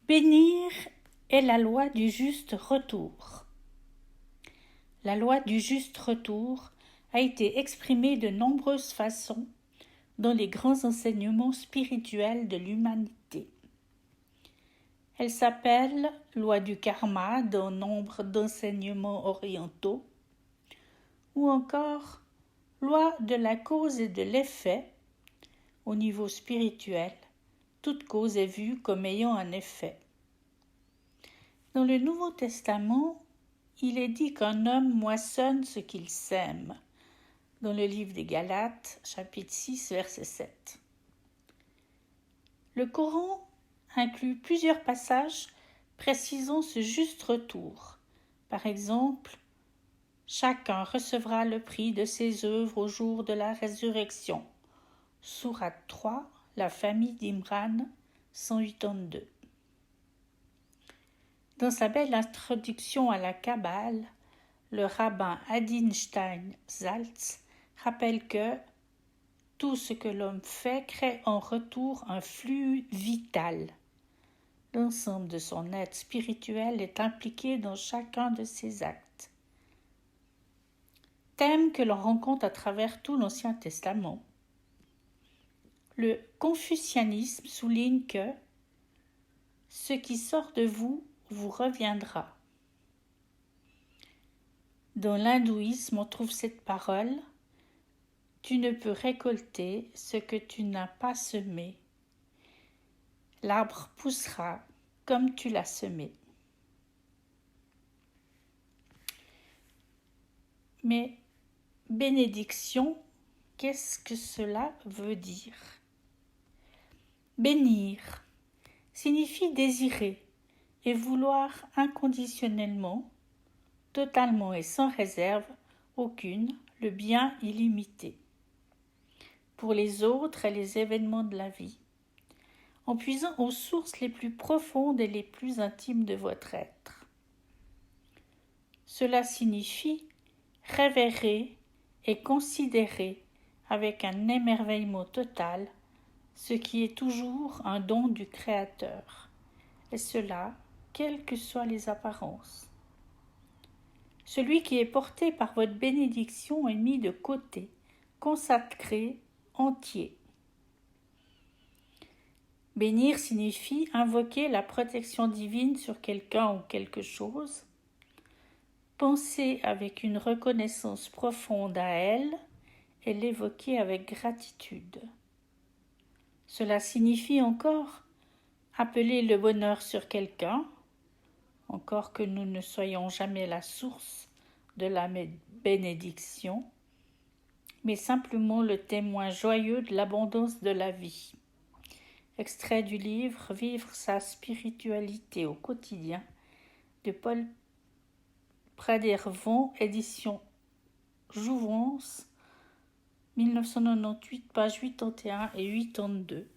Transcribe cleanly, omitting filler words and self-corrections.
Bénir est la loi du juste retour. La loi du juste retour a été exprimée de nombreuses façons dans les grands enseignements spirituels de l'humanité. Elle s'appelle loi du karma dans nombre d'enseignements orientaux, ou encore loi de la cause et de l'effet. Au niveau spirituel, toute cause est vue comme ayant un effet. Dans le Nouveau Testament, il est dit qu'un homme moissonne ce qu'il sème, dans le livre des Galates, chapitre 6, verset 7. Le Coran inclut plusieurs passages précisant ce juste retour. Par exemple, chacun recevra le prix de ses œuvres au jour de la résurrection. Sourate 3, la famille d'Imran, 182. Dans sa belle introduction à la Kabbale, le rabbin Adin Stein Zaltz rappelle que tout ce que l'homme fait crée en retour un flux vital. L'ensemble de son être spirituel est impliqué dans chacun de ses actes. Thème que l'on rencontre à travers tout l'Ancien Testament. Le confucianisme souligne que ce qui sort de vous vous reviendra. Dans l'hindouisme, on trouve cette parole « Tu ne peux récolter ce que tu n'as pas semé. L'arbre poussera comme tu l'as semé. » Mais bénédiction, qu'est-ce que cela veut dire ? Bénir signifie désirer et vouloir inconditionnellement, totalement et sans réserve aucune, le bien illimité pour les autres et les événements de la vie, en puisant aux sources les plus profondes et les plus intimes de votre être. Cela signifie révérer et considérer avec un émerveillement total ce qui est toujours un don du Créateur, et cela, quelles que soient les apparences. Celui qui est porté par votre bénédiction est mis de côté, consacré, entier. Bénir signifie invoquer la protection divine sur quelqu'un ou quelque chose, penser avec une reconnaissance profonde à elle et l'évoquer avec gratitude. Cela signifie encore appeler le bonheur sur quelqu'un, encore que nous ne soyons jamais la source de la bénédiction, mais simplement le témoin joyeux de l'abondance de la vie. Extrait du livre « Vivre sa spiritualité au quotidien » de Paul Pradervon, édition Jouvence, 1998, pages 81 et 82.